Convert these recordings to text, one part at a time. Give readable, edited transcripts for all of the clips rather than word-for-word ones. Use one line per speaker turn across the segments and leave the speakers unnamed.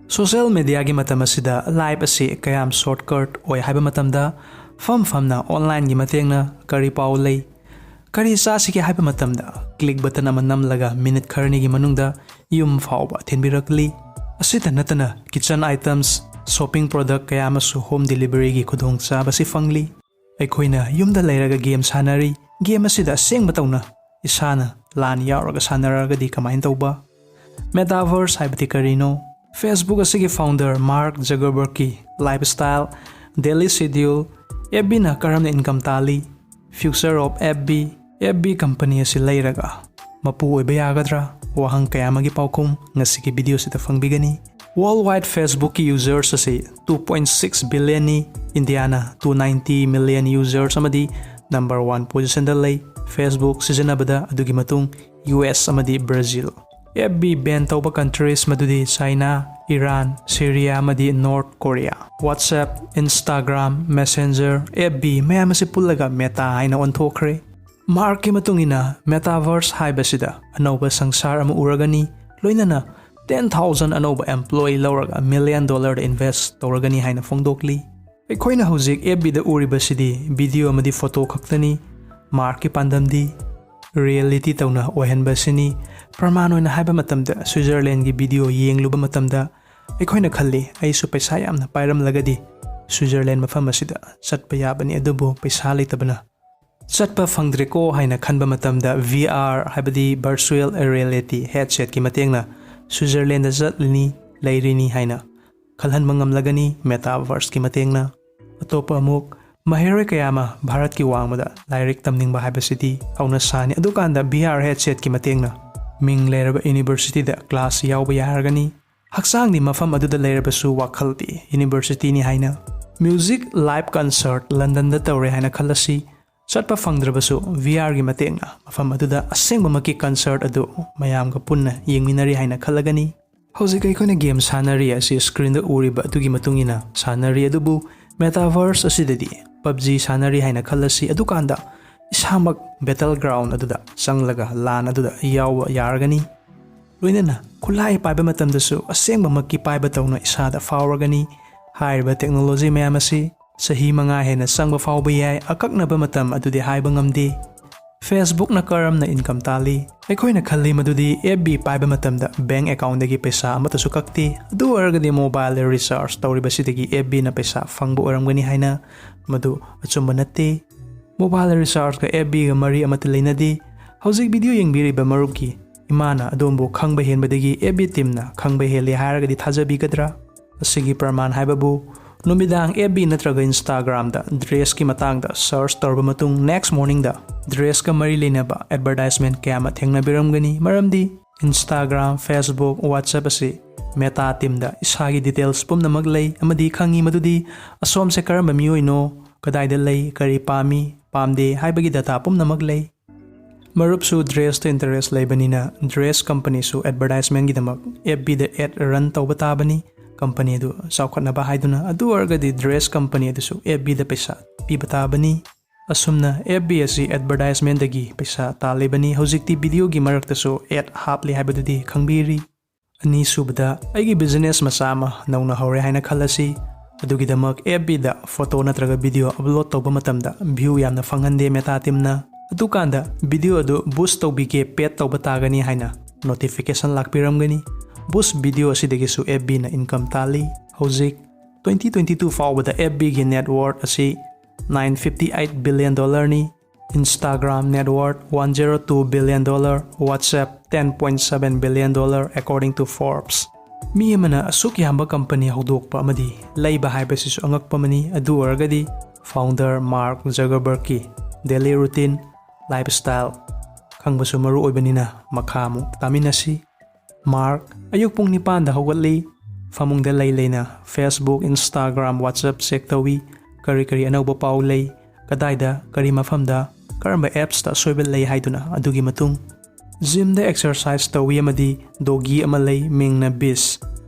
Social media gi matam asida live asi kayam shortcut oi haiba matamda famna online gi matengna kari paw lei kari sa sike haiba matamda click button ama namlaga minute kharni gi manungda yum fawba thenbirakli asita natana kitchen items shopping product kayam su home delivery gi khudong cha basi fangli aikoina yumda leiraga game sanari game asida seng batawna isana lan yauraga sanaraga di kamain tawba Metaverse haibati karino Facebook asigi founder Mark Zuckerberg lifestyle daily schedule FB na Karamna income tali future of FB company asi leiraga mapu oiba yagadra wahang kayamagi paukum ngasigi video sita fangbigani worldwide Facebook users asi 2.6 billion ni Indiana 290 million users amadi number 1 position da lay Facebook sijinabada adugi matung US amadi Brazil FB ban tauba countries madudi China, Iran, Syria amadi North Korea. WhatsApp, Instagram, Messenger, FB mayam asi pullaga Meta haina onthokre. Mark ki matungina Metaverse haibasida anauba sangsar ama uragani loinana 10,000 anauba employee lauraga $1 million invest tauragani haina fongdokli. Ekoina hojik FB da uribasidi video amadi photo khaktani Mark ki pandamdi reality tauna ohenbasini Pramano na haiba matamda Switzerland gi video yengluba matamda aikoina khalli aisu paisa yamna pairam lagadi Switzerland mafam asida chatpa yabani adubu paisa leitabana chatpa fangdreko haina khanba matamda VR haibadi virtual reality headset ki matengna Switzerland da jatlini leirini haina khalhan mangam lagani Metaverse ki matengna atopa amuk Mahiroi kayama Bharat ki wangmada lairik tamningba haibasidi auna sani adukanda VR headset ki matengna Ming leiraba university da class yauba yaragani haksang ni mafam aduda leiraba su wakhalti university ni haina music live concert London da tawre haina khalasi chatpa fangdraba su VR gi matengna mafam aduda asengba maki concert adu mayam ga punna yengminari haina khalagani hojik aikona game sanari asi screen da uriba adugi matungina sanari adubu Metaverse asidadi PUBG sanari haina khalasi adukanda isamak battleground aduda sanglaga lan aduda yawa yaragani loinana khulai paiba matamdasu asengba makki paiba tawna isada fawragani haiba technology mayam asi sahi manga hena sangba fawba yai akaknaba matam adudi haiba ngamde Facebook na Karamna income tali aikoina khalli madudi FB paiba matamda bank account dagi paisa amata su kakti adu argadi mobile recharge tawribasidagi FB na paisa fangbu oramgani haina madu achumba natte Mobile recharge ka FB ga mari amata leinadi hojik video yengbiriba marupki imana adombo khangba henbadagi FB teamna khangba heli hairagadi thajabi gadra asigi praman haibabu numidang FB natraga Instagram da dress ki matang da search torba matung next morning da dress ka mari leinaba advertisement kayama thengna biramgani maramdi Instagram Facebook WhatsApp ase Meta team da isagi details pumna maglay amadi khangi madudi asom se karamba miyoino kadai lay kari pami pamde haibagi data pumna maglay marup su dress to interest laibanina dress company su advertisement gidamak FB da ad run tawba tabani company du saukhatna ba haiduna adu argadi dress company du su FB da paisa piba tabani asumna FB asi advertisement dagi paisa talibani hojikti video gi marakta su ad hapli haibadudi khangbiri ani subada aigi business masama nauna hore haina khalasi adugidamak FB da photo natraga video upload tawba matamda view yamna fanghande Meta teamna adukanda video adu boost tawbige paid tawba tagani haina notification lakpiramgani boost video asidagi su FB na income tali hojik 2022 fawbada FB gi net worth asi $958 billion ni Instagram net worth $102 billion WhatsApp $10.7 billion according to Forbes Mi amana asuk yamba company hawdokpa amadi leiba haibasisu angakpa mani adu argadi founder Mark Zuckerberg ki daily routine lifestyle khangbasu maru oibanina Makha mu taminasi Mark ayuk pung 9 da hawgatli famungda leina Facebook Instagram WhatsApp check tawi kari anawba paw lei kadaida kari mafamda karamba apps ta soibel lei haiduna adugi matung Gym da exercise tawi amadi dogi amalay mingna bis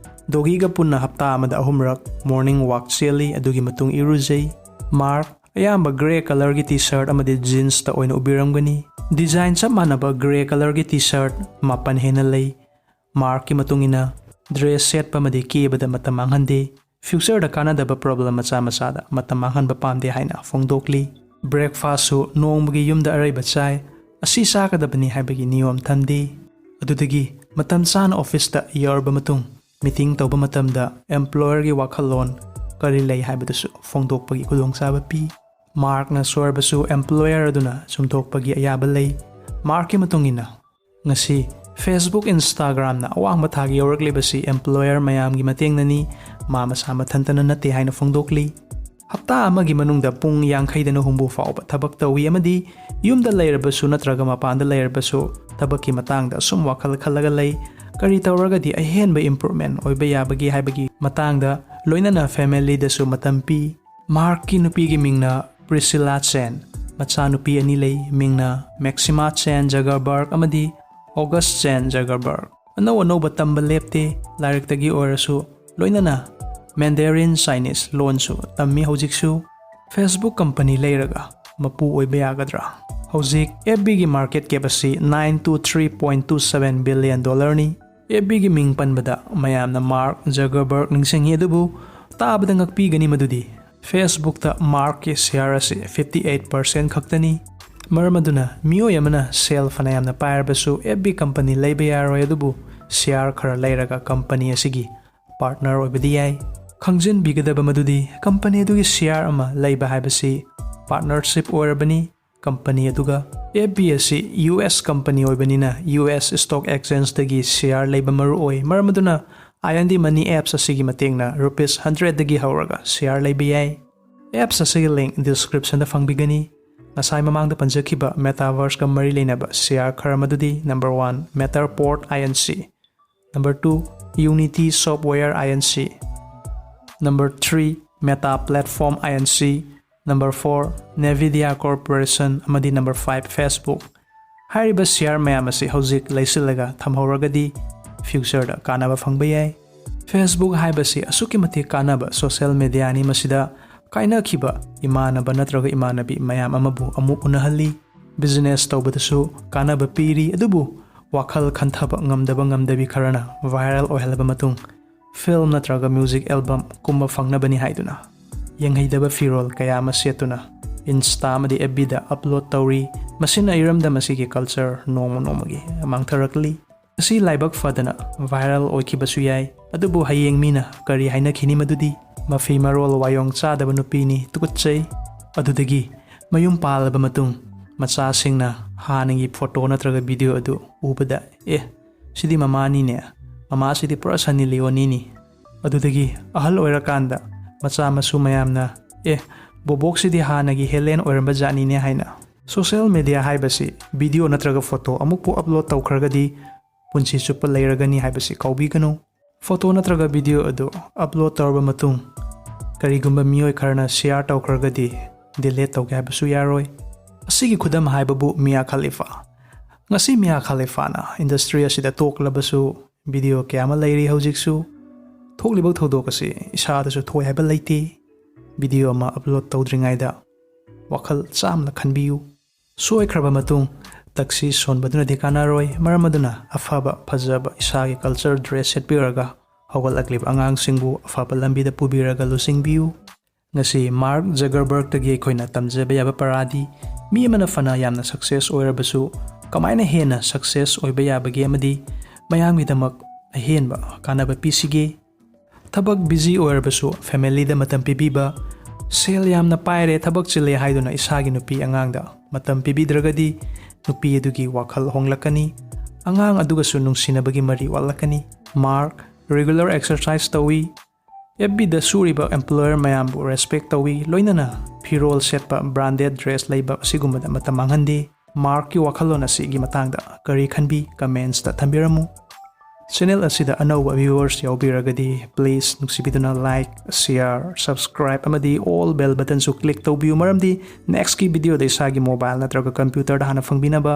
dogi ga punna hapta amada ahumrak morning walk cheli adugi matung irujay Mark ayamba gray color gi t-shirt amadi jeans ta oina ubiramgani design sa manaba gray color gi t-shirt mapan henalay Mark ki matungina dress ꯁꯦꯠꯄ ꯑꯃꯗꯤ ꯀꯦꯕꯗ ꯃꯇꯝ ꯃꯥꯡꯍꯟꯗꯦ, ꯐ꯭ꯌꯨꯆꯔꯗ ꯀꯥꯟꯅꯗꯕ problem ꯃꯆꯥ ꯃꯆꯥꯗ ꯃꯇꯝ ꯃꯥꯡꯍꯟꯕ ꯄꯥꯝꯗꯦ ꯍꯥꯏꯅ ꯐꯣꯡꯗꯣꯛꯂꯤ꯫ ꯕ꯭ꯔꯦꯛꯐꯥꯁꯠꯁꯨ ꯅꯣꯡꯃꯒꯤ ꯌꯨꯝꯗ ꯑꯔꯩꯕ ꯆꯥꯏ, ꯑꯁꯤ ꯆꯥꯒꯗꯕꯅꯤ ꯍꯥꯏꯕꯒꯤ ꯅꯤꯌꯣꯝ ꯊꯝꯗꯦ꯫ ꯑꯗꯨꯗꯒꯤ ꯃꯇꯝ ꯆꯥꯅ ꯑꯣꯐꯤꯁꯇ ꯌꯧꯔꯕ ꯃꯇꯨꯡ ꯃꯤꯇꯤꯡ ꯇꯧꯕ ꯃꯇꯝꯗ ꯑꯦꯝꯄ꯭ꯂꯣꯌꯔꯒꯤ ꯋꯥꯈꯜꯂꯣꯟ ꯀꯔꯤ ꯂꯩ ꯍꯥꯏꯕꯗꯨꯁꯨ ꯐꯣꯡꯗꯣꯛꯄꯒꯤ ꯈꯨꯗꯣꯡꯆꯥꯕ ꯄꯤ꯫ ꯃꯥꯔꯛꯅ ꯁꯣꯏꯔꯕꯁꯨ ꯑꯦꯝꯄ꯭ꯂꯣꯌꯔ ꯑꯗꯨꯅ ꯆꯨꯝꯊꯣꯛꯄꯒꯤ ꯑꯌꯥꯕ ꯂꯩ꯫ ꯃꯥꯔꯛꯀꯤ ꯃꯇꯨꯡꯏꯟꯅ ꯉꯁꯤ ꯐꯦꯁꯕꯨꯛ ꯏꯟꯁꯇꯥꯒ꯭ꯔꯥꯝꯅ ꯑꯋꯥꯡꯕ ꯊꯥꯛ ꯌꯧꯔꯛꯂꯤꯕꯁꯤ ꯑꯦꯝꯄ꯭ꯂꯣꯌꯔ ꯃꯌꯥꯝꯒꯤ ꯃꯇꯦꯡꯅꯅꯤ, ꯃꯥ ꯃꯁꯥ ꯃꯊꯟꯇꯅ ꯅꯠꯇꯦ ꯍꯥꯏꯅ ꯐꯣꯡꯗꯣꯛꯂꯤ꯫ ꯍꯞꯇꯥ ꯑꯃꯒꯤ ꯃꯅꯨꯡꯗ ꯄꯨꯡ 50ꯗꯒꯤ 60 ꯐꯥꯎꯕ ꯊꯕꯛ ꯇꯧꯏ ꯑꯃꯗꯤ ꯌꯨꯝꯗ ꯂꯩꯔꯕꯁꯨ ꯅꯠꯇ꯭ꯔꯒ ꯃꯄꯥꯟꯗ ꯂꯩꯔꯕꯁꯨ ꯊꯕꯛꯀꯤ ꯃꯇꯥꯡꯗ ꯑꯁꯨꯝ ꯋꯥꯈꯜ ꯈꯜꯂꯒ ꯂꯩ, ꯀꯔꯤ ꯇꯧꯔꯒꯗꯤ ꯑꯍꯦꯟꯕ ꯏꯝꯄ꯭ꯔꯨꯚꯃꯦꯟ ꯑꯣꯏꯕ ꯌꯥꯕꯒꯦ ꯍꯥꯏꯕꯒꯤ ꯃꯇꯥꯡꯗ, ꯂꯣꯏꯅꯅ ꯐꯦꯃꯤꯂꯤꯗꯁꯨ ꯃꯇꯝ ꯄꯤ꯫ ꯃꯥꯔꯛꯀꯤ ꯅꯨꯄꯤꯒꯤ ꯃꯤꯡꯅ ꯄ꯭ꯔꯤꯁꯤꯂꯥ ꯆꯦꯟ, ꯃꯆꯥꯅꯨꯄꯤ 2 ꯂꯩ, ꯃꯤꯡꯅ ꯃꯦꯛꯁꯤꯃꯥ ꯆꯦꯟ ꯖꯒꯔꯕꯔꯒ ꯑꯃꯗꯤ ꯑꯣꯒꯁ ꯆꯦꯟ ꯖꯒꯔꯕꯔꯒ꯫ ꯑꯅꯧ-ꯑꯅꯧꯕ ꯇꯝꯕ ꯂꯦꯞꯇꯦ, ꯂꯥꯏꯔꯤꯛꯇꯒꯤ ꯑꯣꯏꯔꯁꯨ, ꯂꯣꯏꯅꯅ ꯃꯦꯟꯗꯦꯔꯤꯟ ꯆꯥꯏꯅꯤꯁ ꯂꯣꯟꯁꯨ ꯇꯝꯃꯤ ꯍꯧꯖꯤꯛꯁꯨ꯫ ꯐꯦꯁꯕꯨꯛ ꯀꯝꯄꯅꯤ ꯂꯩꯔꯒ ꯃꯄꯨ ꯑꯣꯏꯕ ꯌꯥꯒꯗ꯭ꯔꯥ? ꯍꯧꯖꯤꯛ FBꯒꯤ ꯃꯥꯔꯀꯦꯠ ꯀꯦꯞ ꯑꯁꯤ $923.27 ꯕꯤꯂꯤꯌꯟ ꯅꯤ꯫ FBꯒꯤ ꯃꯤꯡ ꯄꯟꯕꯗ ꯃꯌꯥꯝꯅ ꯃꯥꯔꯛ ꯖꯒꯔꯕꯔꯒ ꯅꯤꯡꯁꯤꯡꯉꯤ, ꯑꯗꯨꯕꯨ ꯇꯥꯕꯗ ꯉꯛꯄꯤꯒꯅꯤ ꯃꯗꯨꯗꯤ ꯐꯦꯁꯕꯨꯛꯇ ꯃꯥꯔꯛꯀꯤ ꯁꯦꯌꯔ ꯑꯁꯤ 58% ꯈꯛꯇꯅꯤ꯫ ꯃꯔꯝ ꯑꯗꯨꯅ ꯃꯤꯑꯣꯏ ꯑꯃꯅ ꯁꯦꯜ ꯐꯅꯌꯥꯝꯅ ꯄꯥꯏꯔꯕꯁꯨ FB ꯀꯝꯄꯅꯤ ꯂꯩꯕ ꯌꯥꯔꯣꯏ, ꯑꯗꯨꯕꯨ ꯁꯦꯌꯔ ꯈꯔ ꯂꯩꯔꯒ ꯀꯝꯄꯅꯤ ꯑꯁꯤꯒꯤ ꯄꯥꯔꯠꯅꯔ ꯑꯣꯏꯕꯗꯤ ꯌꯥꯏ꯫ ꯈꯪꯖꯤꯟꯕꯤꯒꯗꯕ ꯃꯗꯨꯗꯤ ꯀꯝꯄꯅꯤ ꯑꯗꯨꯒꯤ ꯁꯦꯌꯔ ꯑꯃ ꯂꯩꯕ ꯍꯥꯏꯕꯁꯤ ꯄꯥꯔꯠꯅꯔꯁꯤꯞ ꯑꯣꯏꯔꯕꯅꯤ ꯀꯝꯄꯅꯤ ꯑꯗꯨꯒ꯫ FB ꯑꯁꯤ US ꯀꯝꯄꯅꯤ ꯑꯣꯏꯕꯅꯤꯅ US ꯁ꯭ꯇꯣꯛ ꯑꯦꯛꯁꯆꯦꯟꯖꯇꯒꯤ ꯁꯦꯌꯔ ꯂꯩꯕ ꯃꯔꯨꯑꯣꯏ, ꯃꯔꯝ ꯑꯗꯨꯅ IND ꯃꯅꯤ ꯑꯦꯞꯁ ꯑꯁꯤꯒꯤ ꯃꯇꯦꯡꯅ ₹100ꯗꯒꯤ ꯍꯧꯔꯒ ꯁꯦꯌꯔ ꯂꯩꯕ ꯌꯥꯏ꯫ ꯑꯦꯞꯁ ꯑꯁꯤꯒꯤ ꯂꯤꯡꯛ ꯗꯤꯁꯀ꯭ꯔꯤꯞꯁꯟꯗ ꯐꯪꯕꯤꯒꯅꯤ꯫ ꯉꯁꯥꯏ ꯃꯃꯥꯡꯗ ꯄꯟꯖꯈꯤꯕ ꯃꯦꯇꯥꯚꯔꯁꯀ ꯃꯔꯤ ꯂꯩꯅꯕ ꯁꯦꯌꯔ ꯈꯔ ꯃꯗꯨꯗꯤ: number 1 Matterport INC, number 2 Unity software INC, number 3 Meta platform INC, number 4 Nvidia corporation, ꯑꯃꯗꯤ ꯅꯝꯕꯔ 5 ꯐꯦꯁꯕꯨꯛ꯫ ꯍꯥꯏꯔꯤꯕ ꯁꯦꯌꯔ ꯃꯌꯥꯝ ꯑꯁꯤ ꯍꯧꯖꯤꯛ ꯂꯩꯁꯤꯜꯂꯒ ꯊꯝꯍꯧꯔꯒꯗꯤ ꯐ꯭ꯌꯨꯆꯔꯗ ꯀꯥꯟꯅꯕ ꯐꯪꯕ ꯌꯥꯏ꯫ ꯐꯦꯁꯕꯨꯛ ꯍꯥꯏꯕꯁꯤ ꯑꯁꯨꯛꯀꯤ ꯃꯇꯤꯛ ꯀꯥꯟꯅꯕ ꯁꯣꯁꯤꯌꯦꯜ ꯃꯤꯗꯤꯌꯥꯅꯤ, ꯃꯁꯤꯗ ꯀꯥꯏꯅꯈꯤꯕ ꯏꯃꯥꯟꯅꯕ ꯅꯠꯇ꯭ꯔꯒ ꯏꯃꯥꯟꯅꯕꯤ ꯃꯌꯥꯝ ꯑꯃꯕꯨ ꯑꯃꯨꯛ ꯎꯅꯍꯜꯂꯤ, ꯕꯤꯖꯤꯅꯦꯁ ꯇꯧꯕꯗꯁꯨ ꯀꯥꯟꯅꯕ ꯄꯤꯔꯤ, ꯑꯗꯨꯕꯨ ꯋꯥꯈꯜ ꯈꯟꯊꯕ ꯉꯝꯗꯕꯤ ꯈꯔꯅ ꯚꯥꯏꯔꯦꯜ ꯑꯣꯏꯍꯜꯂꯕ ꯃꯇꯨꯡ ꯐꯤꯜꯝ ꯅꯠꯇ꯭ꯔꯒ ꯃ꯭ꯌꯨꯖꯤꯛ ꯑꯦꯜꯕꯝ ꯀꯨꯝꯕ ꯐꯪꯅꯕꯅꯤ ꯍꯥꯏꯗꯨꯅ ꯌꯦꯡꯍꯩꯗꯕ ꯐꯤꯔꯣꯜ ꯀꯌꯥ ꯑꯃ ꯁꯦꯠꯇꯨꯅ ꯏꯟꯁꯇꯥ ꯑꯃꯗꯤ FBꯗ ꯑꯞꯂꯣꯗ ꯇꯧꯔꯤ꯫ ꯃꯁꯤꯅ ꯏꯔꯝꯗꯝ ꯑꯁꯤꯒꯤ ꯀꯜꯆꯔ ꯅꯣꯡꯃ ꯅꯣꯡꯃꯒꯤ ꯃꯥꯡꯊꯔꯛꯂꯤ꯫ ꯑꯁꯤ ꯂꯥꯏꯕꯛ ꯐꯗꯅ ꯚꯥꯏꯔꯦꯜ ꯑꯣꯏꯈꯤꯕꯁꯨ ꯌꯥꯏ, ꯑꯗꯨꯕꯨ ꯍꯌꯦꯡ ꯃꯤꯅ ꯀꯔꯤ ꯍꯥꯏꯅꯈꯤꯅꯤ ꯃꯗꯨꯗꯤ ꯃꯐꯤ ꯃꯔꯣꯜ ꯋꯥꯌꯣꯡ ꯆꯥꯗꯕ ꯅꯨꯄꯤꯅꯤ, ꯇꯨꯀꯠꯆꯩ꯫ ꯑꯗꯨꯗꯒꯤ ꯃꯌꯨꯝ ꯄꯥꯜꯂꯕ ꯃꯇꯨꯡ ꯃꯆꯥꯁꯤꯡꯅ ꯍꯥꯟꯅꯒꯤ ꯐꯣꯇꯣ ꯅꯠꯇ꯭ꯔꯒ ꯚꯤꯗꯤꯑꯣ ꯑꯗꯨ ꯎꯕꯗ ꯁꯤꯗꯤ ꯃꯃꯥꯅꯤꯅꯦ, ꯃꯃꯥꯁꯤꯗꯤ ꯄꯨꯔꯥ ꯁꯟꯅꯤ ꯂꯤꯑꯣꯅꯤꯅꯤ꯫ ꯑꯗꯨꯗꯒꯤ ꯑꯍꯜ ꯑꯣꯏꯔꯀꯥꯟꯗ ꯃꯆꯥ ꯃꯁꯨ ꯃꯌꯥꯝꯅ ꯕꯣꯕꯣꯛꯁꯤꯗꯤ ꯍꯥꯟꯅꯒꯤ ꯍꯦꯂꯦꯟ ꯑꯣꯏꯔꯝꯕ ꯖꯥꯠꯅꯤꯅꯦ ꯍꯥꯏꯅ꯫ ꯁꯣꯁꯤꯌꯦꯜ ꯃꯤꯗꯤꯌꯥ ꯍꯥꯏꯕꯁꯤ ꯚꯤꯗꯤꯑꯣ ꯅꯠꯇ꯭ꯔꯒ ꯐꯣꯇꯣ ꯑꯃꯨꯛꯄꯨ ꯑꯞꯂꯣꯗ ꯇꯧꯈ꯭ꯔꯒꯗꯤ ꯄꯨꯟꯁꯤ ꯆꯨꯞꯄ ꯂꯩꯔꯒꯅꯤ ꯍꯥꯏꯕꯁꯤ ꯀꯥꯎꯕꯤꯒꯅꯨ꯫ ꯐꯣꯇꯣ ꯅꯠꯇ꯭ꯔꯒ ꯚꯤꯗꯤꯑꯣ ꯑꯗꯨ ꯑꯞꯂꯣꯗ ꯇꯧꯔꯕ ꯃꯇꯨꯡ ꯀꯔꯤꯒꯨꯝꯕ ꯃꯤꯑꯣꯏ ꯈꯔꯅ ꯁꯦꯌꯔ ꯇꯧꯈ꯭ꯔꯒꯗꯤ ꯗꯤꯂꯦꯠ ꯇꯧꯒꯦ ꯍꯥꯏꯕꯁꯨ ꯌꯥꯔꯣꯏ꯫ ꯑꯁꯤꯒꯤ ꯈꯨꯗꯝ ꯍꯥꯏꯕꯕꯨ ꯃꯤꯌꯥ ꯈꯥꯂꯤꯐꯥ꯫ ꯉꯁꯤ ꯃꯤꯌꯥ ꯈꯥꯂꯤꯐꯥꯅ ꯏꯟꯗꯁꯇ꯭ꯔꯤ ꯑꯁꯤꯗ ꯇꯣꯛꯂꯕꯁꯨ ꯚꯤꯗꯤꯑꯣ ꯀꯌꯥ ꯑꯃ ꯂꯩꯔꯤ ꯍꯧꯖꯤꯛꯁꯨ꯫ ꯊꯣꯛꯂꯤꯕ ꯊꯧꯗꯣꯛ ꯑꯁꯤ ꯏꯁꯥꯗꯁꯨ ꯊꯣꯛꯏ ꯍꯥꯏꯕ ꯂꯩꯇꯦ꯫ ꯚꯤꯗꯤꯑꯣ ꯑꯃ ꯑꯞꯂꯣꯗ ꯇꯧꯗ꯭ꯔꯤꯉꯩꯗ ꯋꯥꯈꯜ ꯆꯥꯝꯅ ꯈꯟꯕꯤꯌꯨ꯫ ꯁꯣꯏꯈ꯭ꯔꯕ ꯃꯇꯨꯡ ꯇꯛꯁꯤ ꯁꯣꯟꯕꯗꯨꯅꯗꯤ ꯀꯥꯟꯅꯔꯣꯏ, ꯃꯔꯝ ꯑꯗꯨꯅ ꯑꯐꯕ ꯐꯖꯕ ꯏꯁꯥꯒꯤ ꯀꯜꯆꯔ ꯗ꯭ꯔꯦꯁ ꯁꯦꯠꯄꯤꯔꯒ ꯍꯧꯒꯠꯂꯛꯂꯤꯕ ꯑꯉꯥꯡꯁꯤꯡꯕu ꯑꯐꯕ ꯂꯝꯕꯤꯗ ꯄꯨꯕꯤꯔꯒ ꯂꯨꯆꯤꯡꯕꯤꯌꯨ꯫ ꯉꯁꯤ ꯃꯥꯔꯛ ꯖꯒꯔꯕꯔꯒꯇꯒꯤ ꯑꯩꯈꯣꯏꯅ ꯇꯝꯖꯕ ꯌꯥꯕ ꯄꯔꯥꯗꯤ ꯃꯤ ꯑꯃꯅ ꯐꯅ ꯌꯥꯝꯅ ꯁꯛꯁꯦꯁ ꯑꯣꯏꯔꯕꯁꯨ ꯀꯃꯥꯏꯅ ꯍꯦꯟꯅ ꯁꯛꯁꯦꯁ ꯑꯣꯏꯕ ꯌꯥꯕꯒꯦ ꯑꯃꯗꯤ ꯃꯌꯥꯝꯒꯤꯗꯃꯛ ꯑꯍꯦꯟꯕ ꯀꯥꯟꯅꯕ ꯄꯤꯁꯤꯒꯦ꯫ ꯊꯕꯛ ꯕꯤꯖꯤ ꯑꯣꯏꯔꯕꯁꯨ ꯐꯦꯃꯤꯂꯤꯗ ꯃꯇꯝ ꯄꯤꯕꯤꯕ, ꯁꯦꯜ ꯌꯥꯝꯅ ꯄꯥꯏꯔꯦ ꯊꯕꯛ ꯆꯤꯜꯂꯦ ꯍꯥꯏꯗꯨꯅ ꯏꯁꯥꯒꯤ ꯅꯨꯄꯤ ꯑꯉꯥꯡꯗ ꯃꯇꯝ ꯄꯤꯕꯤꯗ꯭ꯔꯒꯗꯤ ꯅꯨꯄꯤ ꯑꯗꯨꯒꯤ ꯋꯥꯈꯜ ꯍꯣꯡꯂꯛꯀꯅꯤ, ꯑꯉꯥꯡ ꯑꯗꯨꯒꯁꯨ ꯅꯨꯡꯁꯤꯅꯕꯒꯤ ꯃꯔꯤ ꯋꯥꯠꯂꯛꯀꯅꯤ꯫ ꯃꯥꯔꯛ ꯔꯤꯒꯨꯂꯔ ꯑꯦꯛꯁꯔꯁꯥꯏꯖ ꯇꯧꯏ, FBꯗ ꯁꯨꯔꯤꯕ ꯑꯦꯝꯄ꯭ꯂꯣꯌꯔ ꯃꯌꯥꯝꯕꯨ ꯔꯦꯁꯄꯦꯛ ꯇꯧꯏ, ꯂꯣꯏꯅꯅ ꯐꯤꯔꯣꯜ ꯁꯦꯠꯄ, ꯕ꯭ꯔꯥꯟꯗꯦꯗ ꯗ꯭ꯔꯦꯁ ꯂꯩꯕ ꯑꯁꯤꯒꯨꯝꯕꯗ ꯃꯇꯝ ꯃꯥꯡꯍꯟꯗꯦ꯫ ꯃꯥꯔꯛꯀꯤ ꯋꯥꯈꯜꯂꯣꯟ ꯑꯁꯤꯒꯤ ꯃꯇꯥꯡꯗ ꯀꯔꯤ ꯈꯟꯕꯤ ꯀꯃꯦꯟꯠꯁꯇ ꯊꯝꯕꯤꯔꯝꯃꯨ꯫ ꯆꯦꯅꯦꯜ ꯑꯁꯤꯗ ꯑꯅꯧꯕ ꯚ꯭ꯌꯨꯋꯔꯁ ꯌꯥꯎꯕꯤꯔꯒꯗꯤ ꯄ꯭ꯂꯤꯖ ꯅꯨꯡꯁꯤꯕꯤꯗꯨꯅ ꯂꯥꯏꯛ, ꯁꯤꯌꯔ, ꯁꯕꯁꯀ꯭ꯔꯥꯏꯕ ꯑꯃꯗꯤ ꯑꯣꯜ ꯕꯦꯜ ꯕꯇꯟꯁꯨ ꯀ꯭ꯂꯤꯛ ꯇꯧꯕꯤꯌꯨ, ꯃꯔꯝꯗꯤ ꯅꯦꯛꯁꯀꯤ ꯚꯤꯗꯤꯑꯣꯗ ꯏꯁꯥꯒꯤ ꯃꯣꯕꯥꯏꯜ ꯅꯠꯇ꯭ꯔꯒ ꯀꯝꯄ꯭ꯌꯨꯇꯔꯗ ꯍꯥꯟꯅ ꯐꯪꯕꯤꯅꯕ꯫